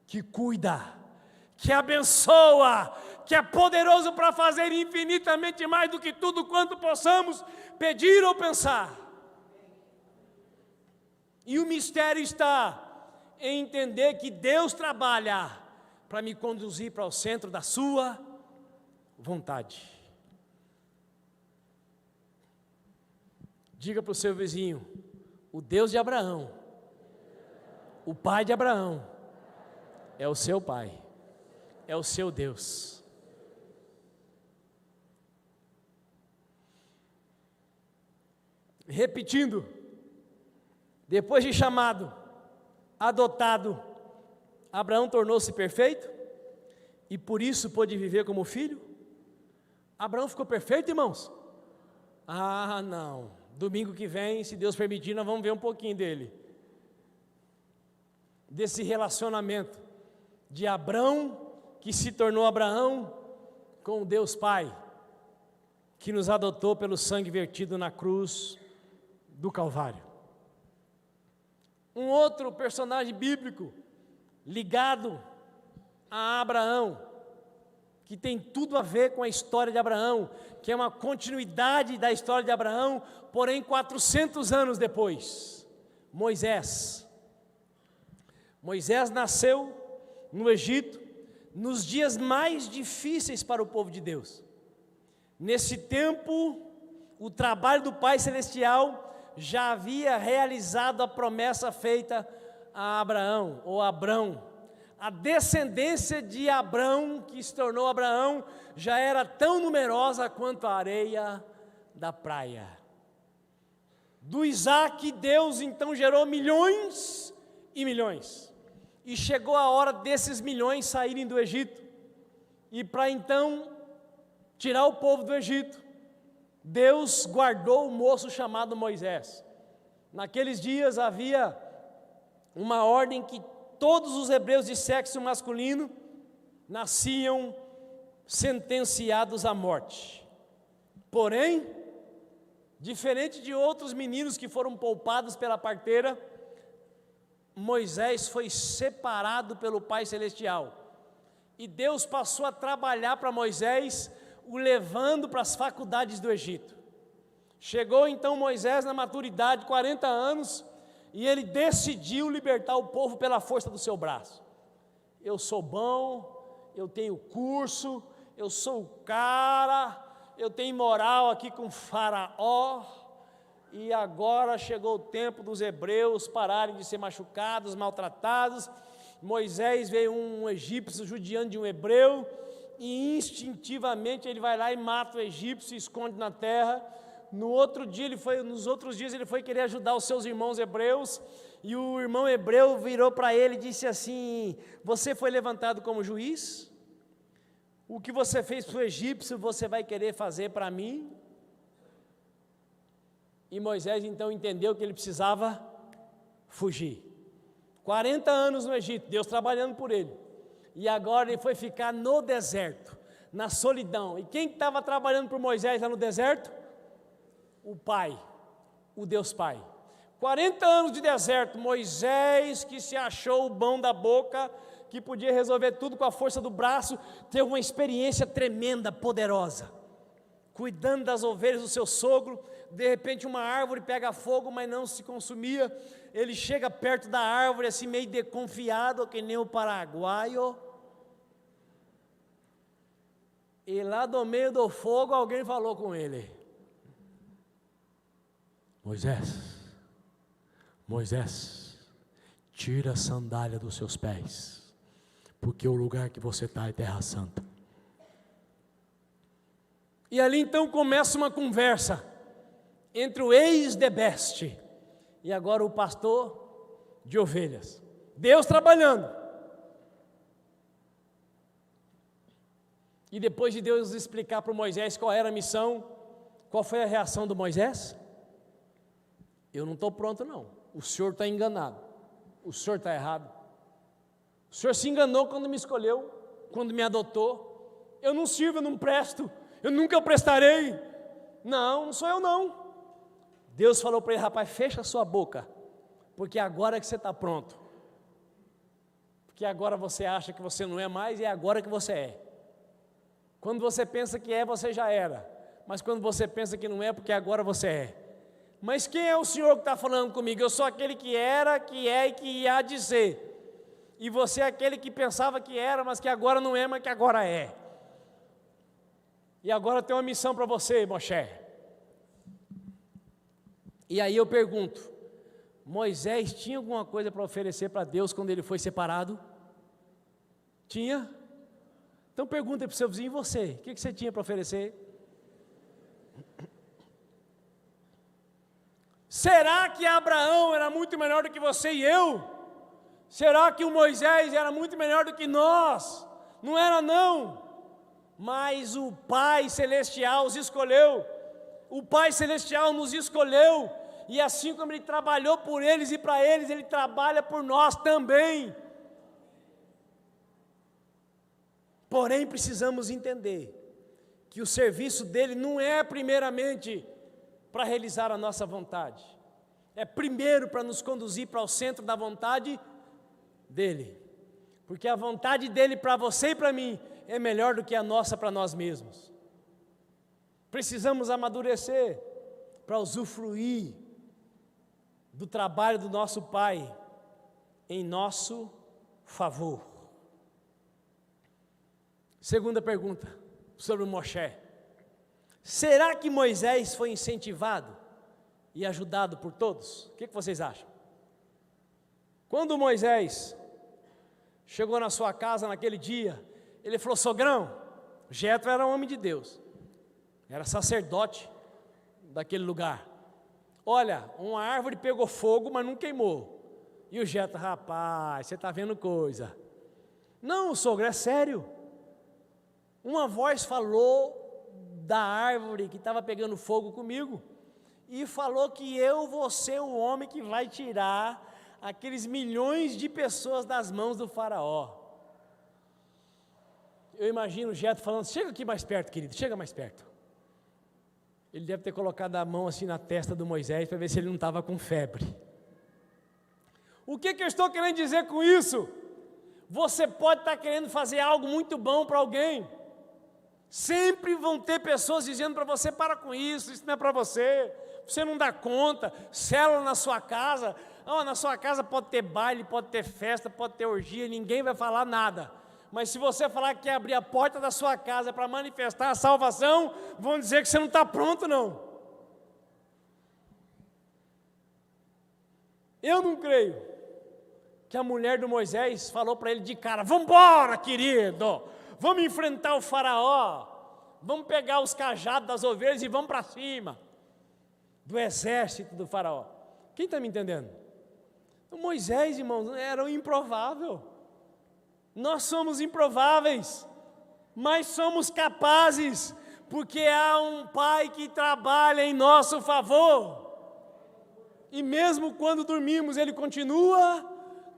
que cuida, que abençoa, que é poderoso para fazer infinitamente mais do que tudo quanto possamos pedir ou pensar. E o mistério está em entender que Deus trabalha para me conduzir para o centro da sua vontade. Diga para o seu vizinho: o Deus de Abraão, o pai de Abraão, é o seu pai, é o seu Deus. Repetindo, depois de chamado, adotado, Abraão tornou-se perfeito e por isso pôde viver como filho? Abraão ficou perfeito, irmãos? Ah, não. Domingo que vem, se Deus permitir, nós vamos ver um pouquinho dele. Desse relacionamento de Abrão, que se tornou Abraão, com o Deus Pai, que nos adotou pelo sangue vertido na cruz do Calvário. Um outro personagem bíblico ligado a Abraão, que tem tudo a ver com a história de Abraão, que é uma continuidade da história de Abraão, porém 400 anos depois, Moisés. Moisés nasceu no Egito, nos dias mais difíceis para o povo de Deus. Nesse tempo, o trabalho do Pai Celestial já havia realizado a promessa feita a Abraão, ou Abrão. A descendência de Abrão, que se tornou Abraão, já era tão numerosa quanto a areia da praia. Do Isaac, Deus então gerou milhões e milhões. E chegou a hora desses milhões saírem do Egito. E para então tirar o povo do Egito, Deus guardou o moço chamado Moisés. Naqueles dias havia uma ordem que todos os hebreus de sexo masculino nasciam sentenciados à morte. Porém, diferente de outros meninos que foram poupados pela parteira, Moisés foi separado pelo Pai Celestial. E Deus passou a trabalhar para Moisés, o levando para as faculdades do Egito. Chegou então Moisés na maturidade, 40 anos, e ele decidiu libertar o povo pela força do seu braço. Eu sou bom, eu tenho curso, eu sou o cara, eu tenho moral aqui com Faraó, e agora chegou o tempo dos hebreus pararem de ser machucados, maltratados. Moisés veio um egípcio judiando de um hebreu, e instintivamente ele vai lá e mata o egípcio, se esconde na terra. Nos outros dias ele foi querer ajudar os seus irmãos hebreus, e o irmão hebreu virou para ele e disse assim: você foi levantado como juiz? O que você fez para o egípcio, você vai querer fazer para mim? E Moisés então entendeu que ele precisava fugir. 40 anos no Egito, Deus trabalhando por ele. E agora ele foi ficar no deserto, na solidão. E quem estava trabalhando por Moisés lá no deserto? O Pai, o Deus Pai. 40 anos de deserto, Moisés, que se achou o bom da boca, que podia resolver tudo com a força do braço, teve uma experiência tremenda, poderosa. Cuidando das ovelhas do seu sogro, de repente uma árvore pega fogo, mas não se consumia. Ele chega perto da árvore, assim meio desconfiado, que nem o paraguaio. E lá do meio do fogo, alguém falou com ele: Moisés, tira a sandália dos seus pés, porque o lugar que você está é terra santa. E ali então começa uma conversa entre o ex-debeste e agora o pastor de ovelhas. Deus trabalhando. E depois de Deus explicar para Moisés qual era a missão, qual foi a reação do Moisés? Eu não estou pronto não, o senhor está enganado, o senhor está errado. O senhor se enganou quando me escolheu, quando me adotou. Eu não sirvo, eu não presto, eu nunca prestarei. Não sou eu não. Deus falou para ele: rapaz, fecha a sua boca, porque agora que você está pronto. Porque agora você acha que você não é mais, e é agora que você é. Quando você pensa que é, você já era. Mas quando você pensa que não é, porque agora você é. Mas quem é o Senhor que está falando comigo? Eu sou aquele que era, que é e que há de ser. E você é aquele que pensava que era, mas que agora não é, mas que agora é. E agora eu tenho uma missão para você, Moshe. E aí eu pergunto: Moisés tinha alguma coisa para oferecer para Deus quando ele foi separado? Tinha? Então pergunta para o seu vizinho: e você? O que você tinha para oferecer? Será que Abraão era muito melhor do que você e eu? Será que o Moisés era muito melhor do que nós? Não era não. Mas o Pai Celestial os escolheu. O Pai Celestial nos escolheu. E assim como Ele trabalhou por eles e para eles, Ele trabalha por nós também. Porém, precisamos entender que o serviço dele não é primeiramente para realizar a nossa vontade. é primeiro para nos conduzir para o centro da vontade dEle. Porque a vontade dEle para você e para mim é melhor do que a nossa para nós mesmos. Precisamos amadurecer para usufruir do trabalho do nosso Pai em nosso favor. Segunda pergunta sobre o Moshe. Será que Moisés foi incentivado e ajudado por todos? O que vocês acham? Quando Moisés chegou na sua casa naquele dia, ele falou: sogrão, Jetro era um homem de Deus, era sacerdote daquele lugar. Olha, uma árvore pegou fogo, mas não queimou. E o Jetro: rapaz, você está vendo coisa. Não, sogro, é sério. Uma voz falou da árvore que estava pegando fogo comigo, e falou que eu vou ser o homem que vai tirar aqueles milhões de pessoas das mãos do faraó. Eu imagino o Jetro falando: chega aqui mais perto, querido, chega mais perto. Ele deve ter colocado a mão assim na testa do Moisés para ver se ele não estava com febre. O que eu estou querendo dizer com isso? Você pode estar querendo fazer algo muito bom para alguém. Sempre vão ter pessoas dizendo para você: para com isso não é para você, você não dá conta. Célula na sua casa, na sua casa pode ter baile, pode ter festa, pode ter orgia, ninguém vai falar nada. Mas se você falar que quer abrir a porta da sua casa para manifestar a salvação, vão dizer que você não está pronto, não. Eu não creio que a mulher do Moisés falou para ele de cara: vamos embora, querido, vamos enfrentar o faraó, vamos pegar os cajados das ovelhas e vamos para cima do exército do faraó. Quem está me entendendo? O Moisés, irmãos, era o improvável. Nós somos improváveis, mas somos capazes, porque há um Pai que trabalha em nosso favor. E mesmo quando dormimos, Ele continua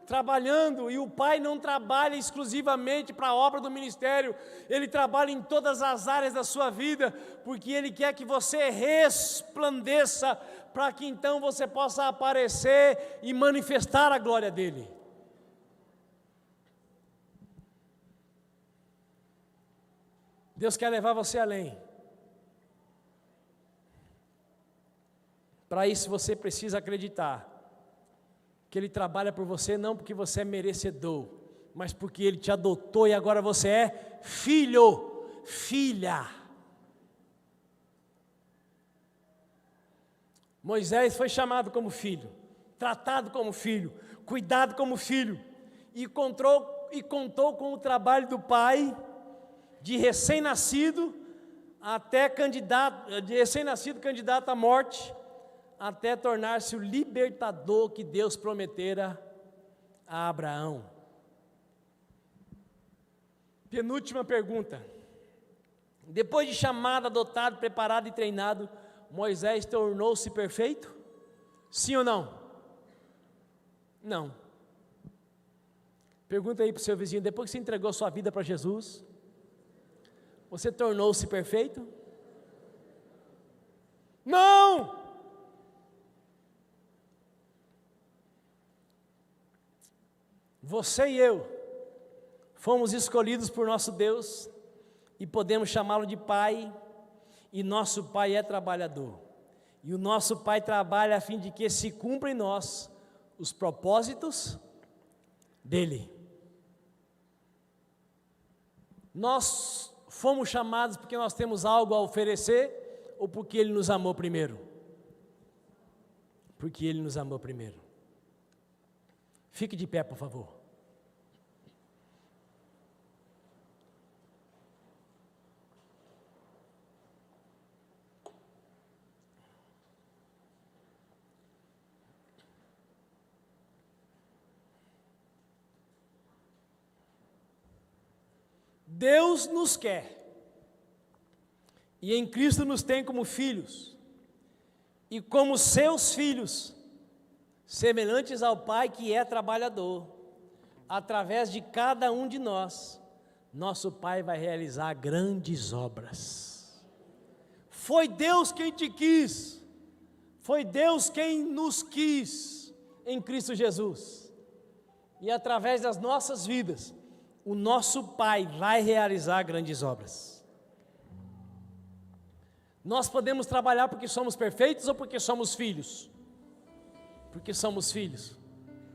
trabalhando. E o Pai não trabalha exclusivamente para a obra do ministério, Ele trabalha em todas as áreas da sua vida, porque Ele quer que você resplandeça, para que então você possa aparecer e manifestar a glória dEle. Deus quer levar você além. Para isso você precisa acreditar que Ele trabalha por você não porque você é merecedor, mas porque Ele te adotou e agora você é filho, filha. Moisés foi chamado como filho, tratado como filho, cuidado como filho, e contou com o trabalho do pai, de recém-nascido candidato à morte, até tornar-se o libertador que Deus prometera a Abraão. Penúltima pergunta. Depois de chamado, adotado, preparado e treinado, Moisés tornou-se perfeito? Sim ou não? Não. Pergunta aí para o seu vizinho: depois que você entregou sua vida para Jesus, você tornou-se perfeito? Não! Você e eu fomos escolhidos por nosso Deus e podemos chamá-lo de Pai, e nosso Pai é trabalhador. E o nosso Pai trabalha a fim de que se cumpra em nós os propósitos dEle. Nós fomos chamados porque nós temos algo a oferecer ou porque Ele nos amou primeiro? Porque Ele nos amou primeiro. Fique de pé, por favor. Deus nos quer, e em Cristo nos tem como filhos, e como seus filhos, semelhantes ao Pai que é trabalhador. Através de cada um de nós, nosso Pai vai realizar grandes obras. Foi Deus quem te quis, Foi Deus quem nos quis em Cristo Jesus. E através das nossas vidas, o nosso Pai vai realizar grandes obras. Nós podemos trabalhar porque somos perfeitos ou porque somos filhos? Porque somos filhos.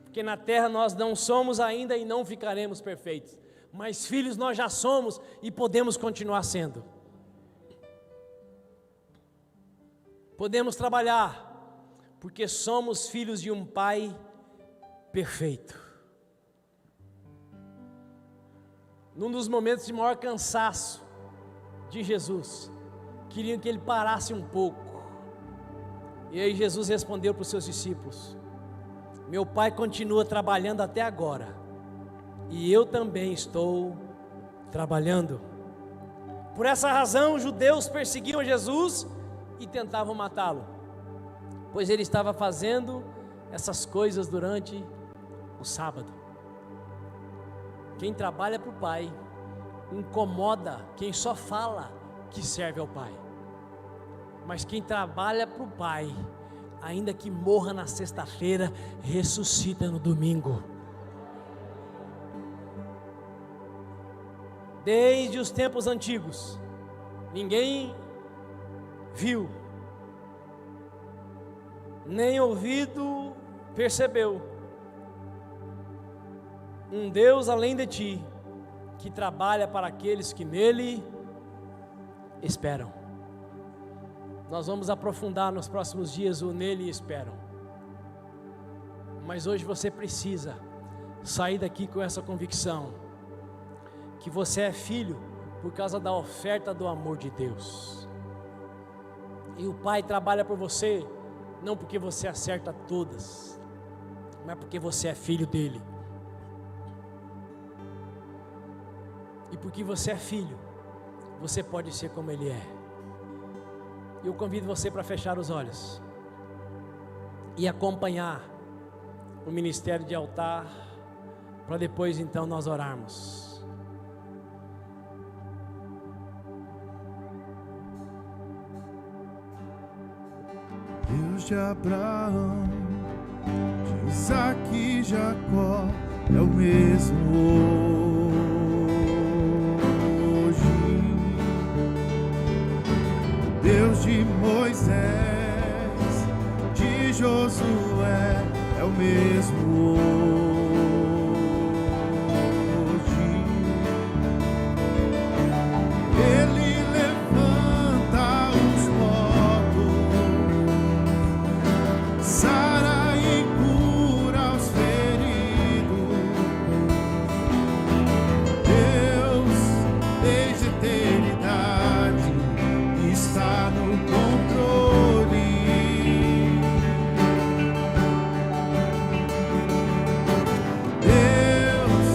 Porque na terra nós não somos ainda e não ficaremos perfeitos. Mas filhos nós já somos e podemos continuar sendo. Podemos trabalhar porque somos filhos de um Pai perfeito. Num dos momentos de maior cansaço de Jesus, queriam que ele parasse um pouco. E aí Jesus respondeu para os seus discípulos: meu Pai continua trabalhando até agora, e eu também estou trabalhando. Por essa razão, os judeus perseguiam Jesus e tentavam matá-lo, pois ele estava fazendo essas coisas durante o sábado. Quem trabalha para o Pai incomoda quem só fala que serve ao Pai. Mas quem trabalha para o Pai, ainda que morra na sexta-feira, ressuscita no domingo. Desde os tempos antigos, ninguém viu, nem ouvido percebeu um Deus além de ti, que trabalha para aqueles que nele esperam. Nós vamos aprofundar nos próximos dias o nele esperam. Mas hoje você precisa sair daqui com essa convicção, que você é filho por causa da oferta do amor de Deus. E o Pai trabalha por você, não porque você acerta todas, mas porque você é filho dele. E porque você é filho, você pode ser como ele é. Eu convido você para fechar os olhos e acompanhar o ministério de altar, para depois então nós orarmos. Deus de Abraão, de Isaac e Jacó, é o mesmo hoje. Deus de Moisés, de Josué, é o mesmo hoje. Ele levanta os mortos, sara e cura os feridos. Deus, desde a eternidade, está no controle. Deus,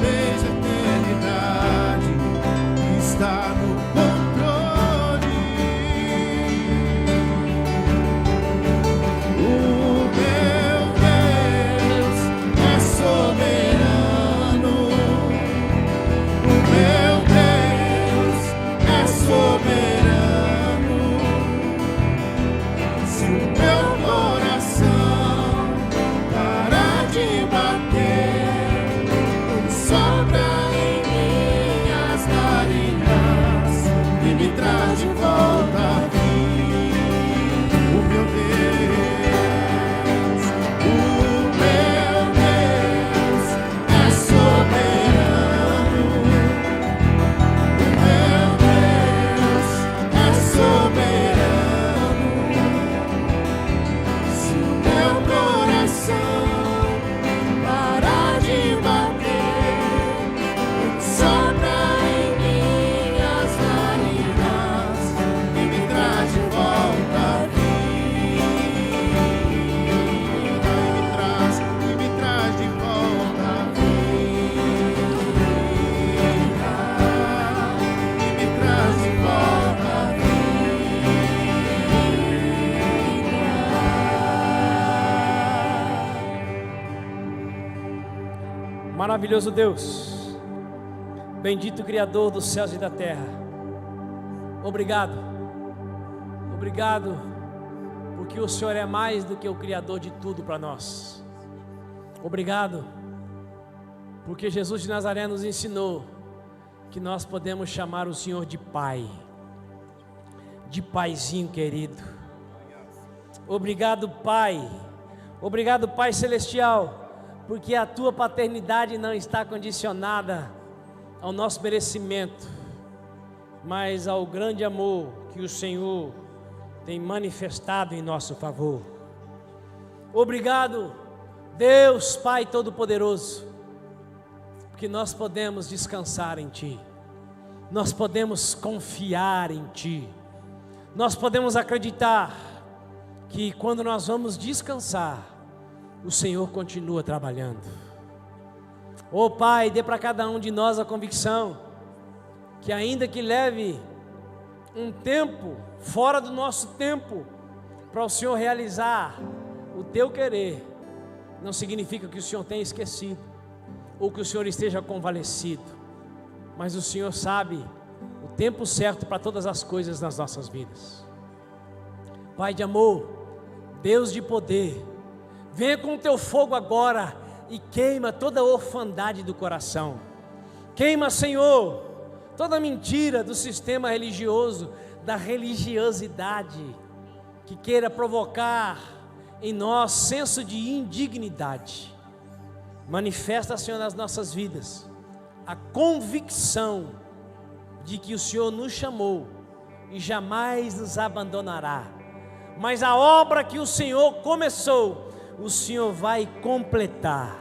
desde a eternidade, está no controle. O meu Deus é soberano. O meu Deus é soberano. Se o meu coração parar de bater, sobra em minhas narinas e me traz de volta a mim. O meu Deus é soberano. O meu Deus é soberano. Se o meu coração parar de bater, sobra em minhas narinas e me traz de volta a vida. E me traz de volta a vida. E me traz de volta a vida. Maravilhoso Deus, bendito Criador dos céus e da terra, obrigado, obrigado por porque o Senhor é mais do que o Criador de tudo para nós. Obrigado, porque Jesus de Nazaré nos ensinou que nós podemos chamar o Senhor de Pai, de Paizinho querido. Obrigado, Pai. Obrigado, Pai Celestial, porque a Tua paternidade não está condicionada ao nosso merecimento, mas ao grande amor que o Senhor tem manifestado em nosso favor. Obrigado, Deus Pai Todo-Poderoso, porque nós podemos descansar em Ti, nós podemos confiar em Ti, nós podemos acreditar que quando nós vamos descansar, o Senhor continua trabalhando. Oh Pai, dê para cada um de nós a convicção que ainda que leve um tempo fora do nosso tempo para o Senhor realizar o Teu querer, não significa que o Senhor tenha esquecido ou que o Senhor esteja convalescido, mas o Senhor sabe o tempo certo para todas as coisas nas nossas vidas. Pai de amor, Deus de poder, venha com o Teu fogo agora e queima toda a orfandade do coração. Queima, Senhor, toda mentira do sistema religioso, da religiosidade que queira provocar em nós senso de indignidade. Manifesta, Senhor, nas nossas vidas a convicção de que o Senhor nos chamou e jamais nos abandonará, mas a obra que o Senhor começou, o Senhor vai completar,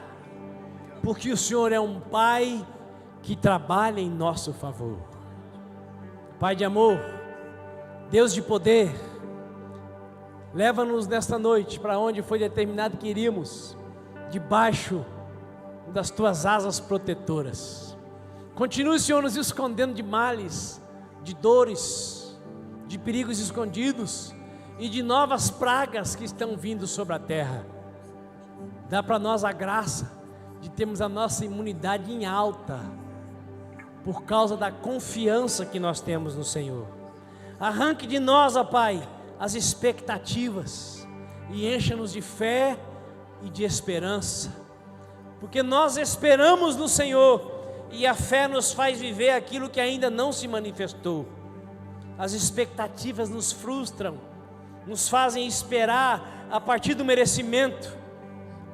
porque o Senhor é um Pai que trabalha em nosso favor. Pai de amor, Deus de poder, leva-nos nesta noite para onde foi determinado que iríamos, debaixo das Tuas asas protetoras. Continue, Senhor, nos escondendo de males, de dores, de perigos escondidos e de novas pragas que estão vindo sobre a terra. Dá para nós a graça de termos a nossa imunidade em alta, por causa da confiança que nós temos no Senhor. Arranque de nós, ó Pai, as expectativas e encha-nos de fé e de esperança, porque nós esperamos no Senhor e a fé nos faz viver aquilo que ainda não se manifestou. As expectativas nos frustram, nos fazem esperar a partir do merecimento,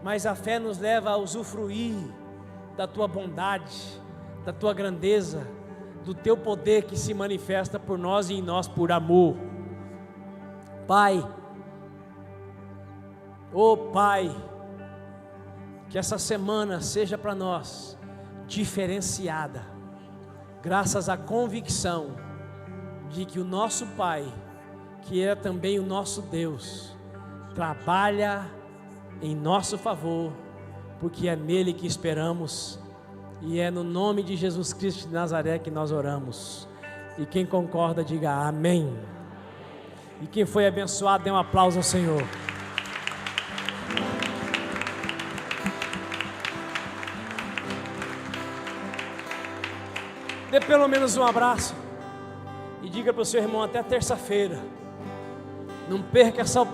mas a fé nos leva a usufruir da Tua bondade, da Tua grandeza, do Teu poder que se manifesta por nós e em nós por amor. Pai, oh Pai, que essa semana seja para nós diferenciada, graças à convicção de que o nosso Pai, que é também o nosso Deus, trabalha em nosso favor, porque é nele que esperamos, e é no nome de Jesus Cristo de Nazaré que nós oramos. E quem concorda, diga amém. E quem foi abençoado, dê um aplauso ao Senhor. Dê pelo menos um abraço e diga para o seu irmão: até terça-feira. Não perca essa oportunidade.